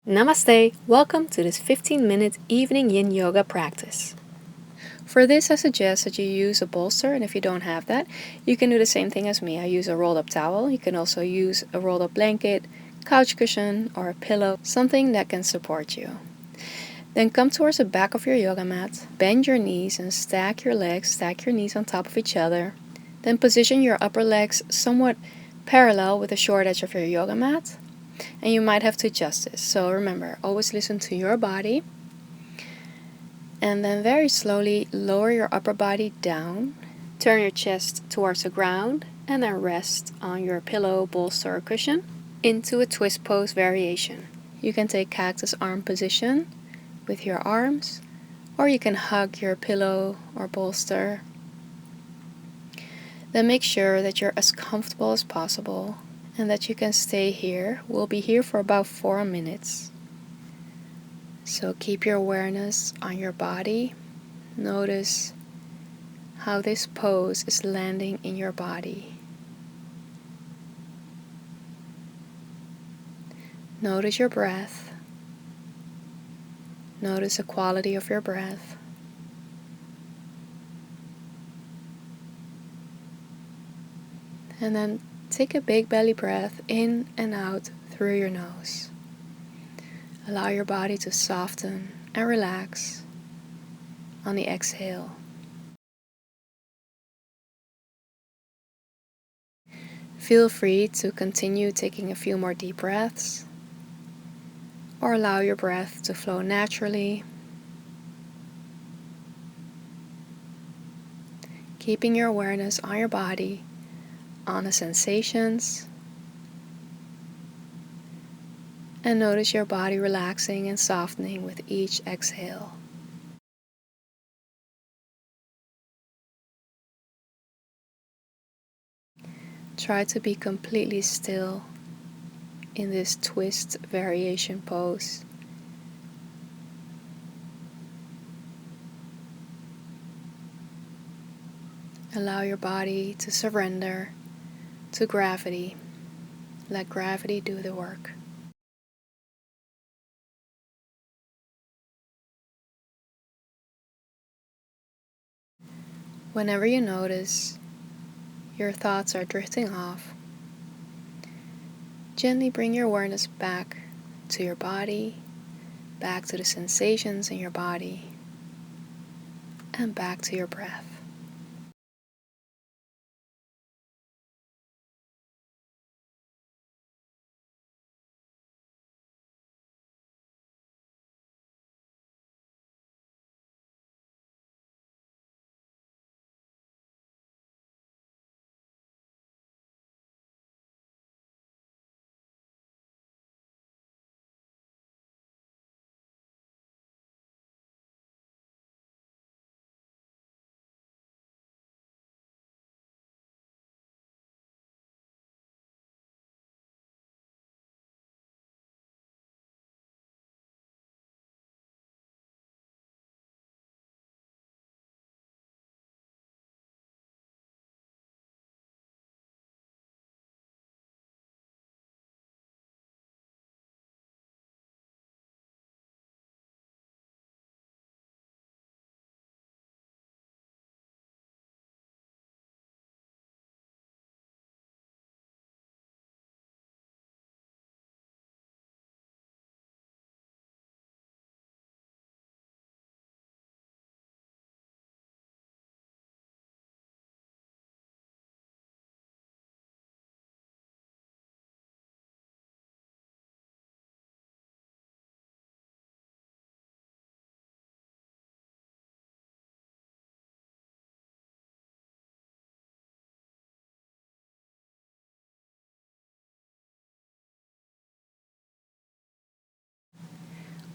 Namaste! Welcome to this 15-minute evening yin yoga practice. For this, I suggest that you use a bolster, and if you don't have that, you can do the same thing as me. I use a rolled up towel. You can also use a rolled up blanket, couch cushion, or a pillow, something that can support you. Then come towards the back of your yoga mat, bend your knees and stack your legs, stack your knees on top of each other. Then position your upper legs somewhat parallel with the short edge of your yoga mat. And you might have to adjust this. So remember, always listen to your body. And then very slowly lower your upper body down. Turn your chest towards the ground and then rest on your pillow, bolster, or cushion into a twist pose variation. You can take cactus arm position with your arms, or you can hug your pillow or bolster. Then make sure that you're as comfortable as possible and that you can stay here. We'll be here for about 4 minutes. So keep your awareness on your body. Notice how this pose is landing in your body. Notice your breath. Notice the quality of your breath. And then take a big belly breath in and out through your nose. Allow your body to soften and relax on the exhale. Feel free to continue taking a few more deep breaths, or allow your breath to flow naturally, keeping your awareness on your body, on the sensations, and notice your body relaxing and softening with each exhale. Try to be completely still in this twist variation pose. Allow your body to surrender to gravity. Let gravity do the work. Whenever you notice your thoughts are drifting off, gently bring your awareness back to your body, back to the sensations in your body, and back to your breath.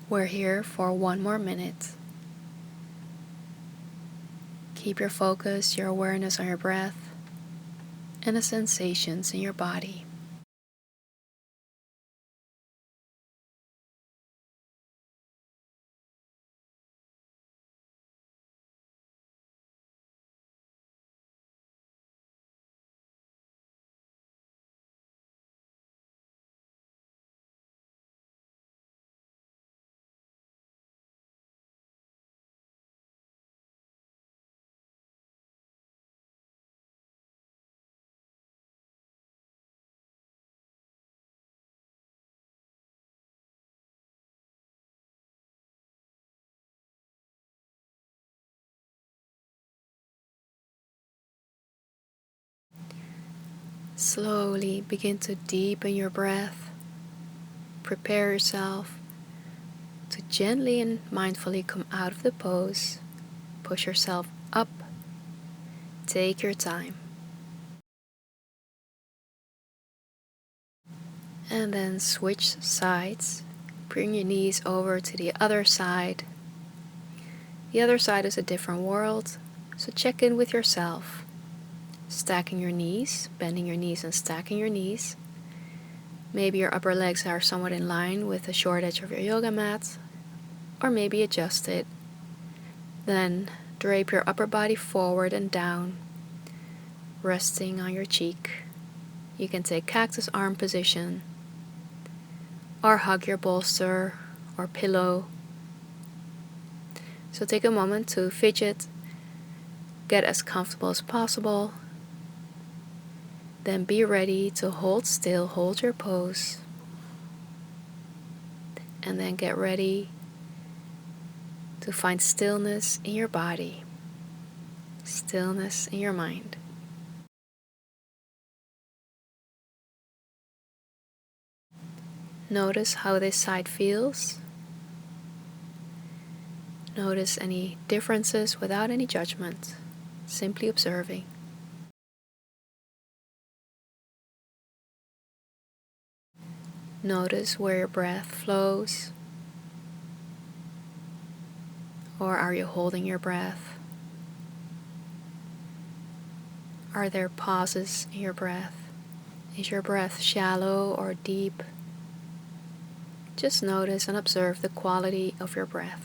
We're here for 1 more minute. Keep your focus, your awareness on your breath and the sensations in your body. Slowly begin to deepen your breath. Prepare yourself to gently and mindfully come out of the pose. Push yourself up. Take your time. And then switch sides. Bring your knees over to the other side. The other side is a different world, so check in with yourself. Stacking your knees, bending your knees and stacking your knees. Maybe your upper legs are somewhat in line with the short edge of your yoga mat, or maybe adjust it. Then drape your upper body forward and down, resting on your cheek. You can take cactus arm position, or hug your bolster or pillow. So take a moment to fidget, get as comfortable as possible. Then be ready to hold still, hold your pose. And then get ready to find stillness in your body, stillness in your mind. Notice how this side feels. Notice any differences without any judgment, simply observing. Notice where your breath flows, or are you holding your breath? Are there pauses in your breath? Is your breath shallow or deep? Just notice and observe the quality of your breath.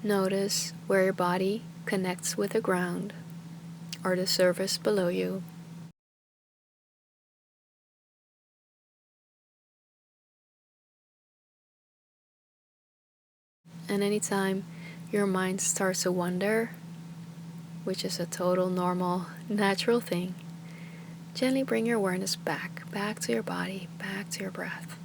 Notice where your body connects with the ground or the surface below you. And anytime your mind starts to wander, which is a total normal, natural thing, gently bring your awareness back to your body, back to your breath.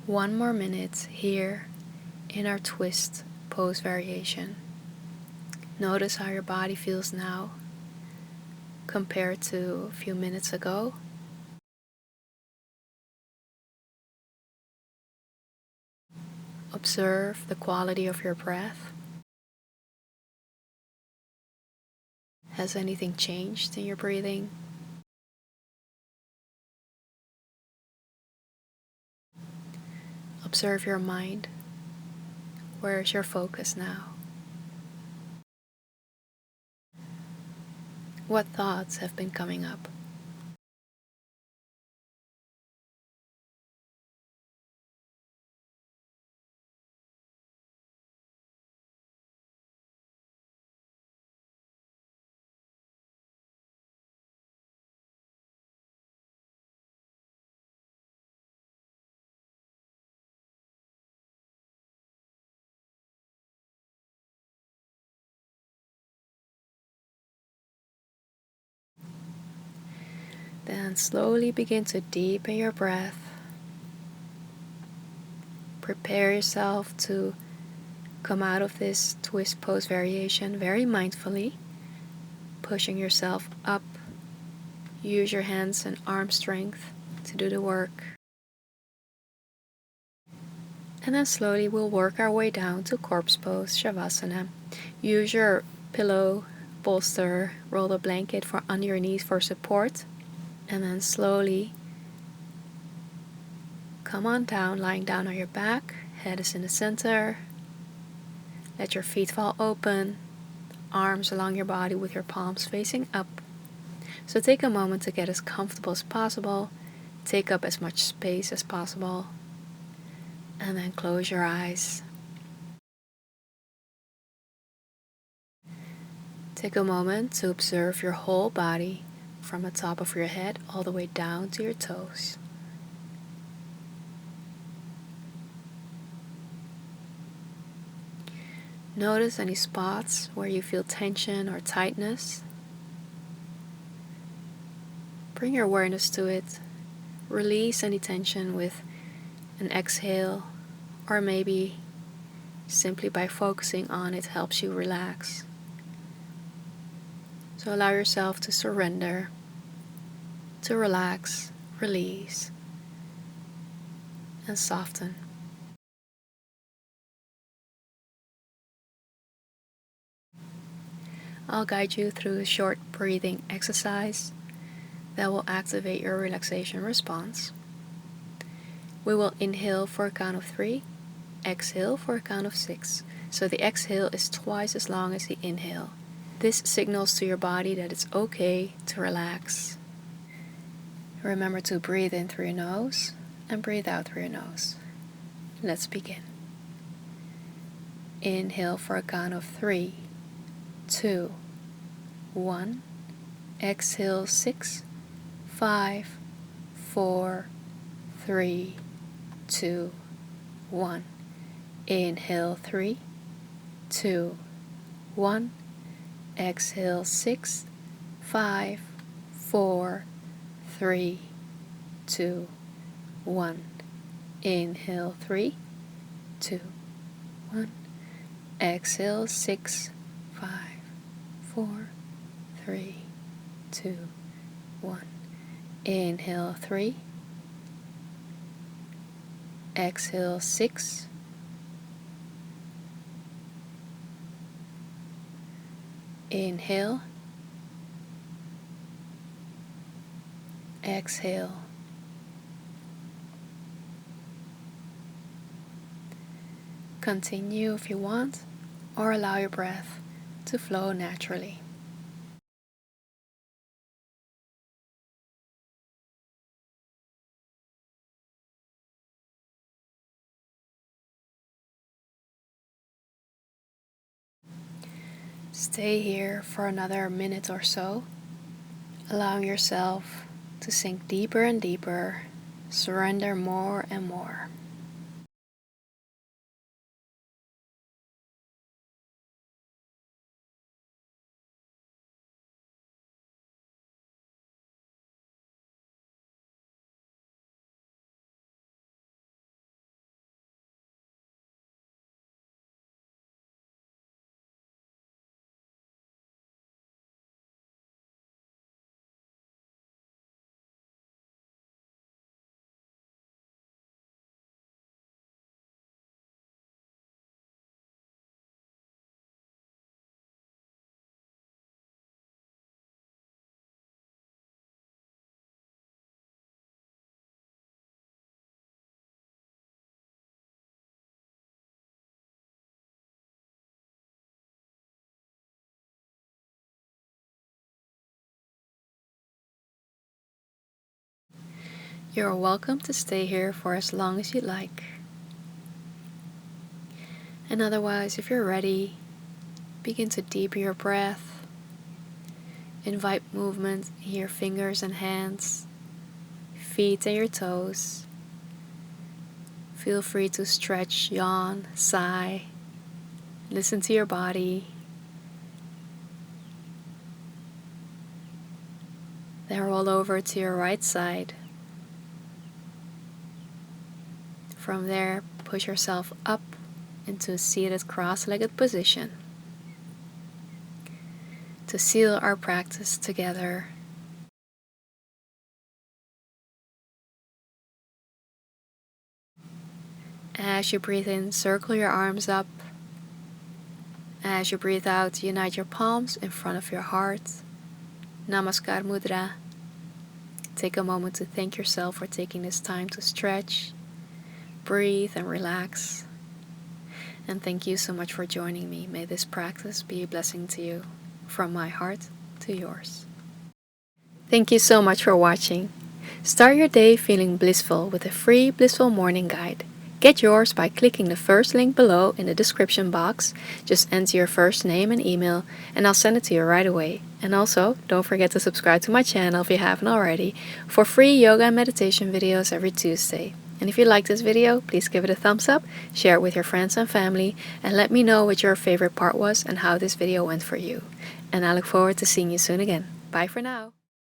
One more minute here in our twist pose variation. Notice how your body feels now compared to a few minutes ago. Observe the quality of your breath. Has anything changed in your breathing? Observe your mind. Where is your focus now? What thoughts have been coming up? Then slowly begin to deepen your breath. Prepare yourself to come out of this twist pose variation very mindfully, pushing yourself up. Use your hands and arm strength to do the work. And then slowly we'll work our way down to corpse pose, Savasana. Use your pillow, bolster, roll a blanket for under your knees for support. And then slowly come on down, lying down on your back. Head is in the center. Let your feet fall open. Arms along your body with your palms facing up. So take a moment to get as comfortable as possible. Take up as much space as possible. And then close your eyes. Take a moment to observe your whole body from the top of your head all the way down to your toes. Notice any spots where you feel tension or tightness. Bring your awareness to it. Release any tension with an exhale, or maybe simply by focusing on it helps you relax. So allow yourself to surrender, to relax, release, and soften. I'll guide you through a short breathing exercise that will activate your relaxation response. We will inhale for a count of 3, exhale for a count of 6. So the exhale is twice as long as the inhale. This signals to your body that it's okay to relax. Remember to breathe in through your nose and breathe out through your nose. Let's begin. Inhale for a count of 3, 2, 1. Exhale 6, 5, 4, 3, 2, 1. Inhale 3, 2, 1. Exhale 6, 5, 4, 3, 2, 1. Inhale 3, 2, 1. Exhale 6, 5, 4, 3, 2, 1. Inhale 3. Exhale 6. Inhale. Exhale. Continue if you want, or allow your breath to flow naturally. Stay here for another minute or so, allowing yourself to sink deeper and deeper, surrender more and more. You're welcome to stay here for as long as you like. And otherwise, if you're ready, begin to deepen your breath. Invite movement in your fingers and hands, feet and your toes. Feel free to stretch, yawn, sigh. Listen to your body. Then roll over to your right side. From there, push yourself up into a seated cross-legged position to seal our practice together. As you breathe in, circle your arms up. As you breathe out, unite your palms in front of your heart. Namaskar Mudra. Take a moment to thank yourself for taking this time to stretch, breathe, and relax. And thank you so much for joining me. May this practice be a blessing to you, from my heart to yours. Thank you so much for watching. Start your day feeling blissful with a free Blissful Morning Guide. Get yours by clicking the first link below in the description box. Just enter your first name and email and I'll send it to you right away. And also, don't forget to subscribe to my channel if you haven't already for free yoga and meditation videos every Tuesday. And if you like this video, please give it a thumbs up, share it with your friends and family, and let me know what your favorite part was and how this video went for you. And I look forward to seeing you soon again. Bye for now.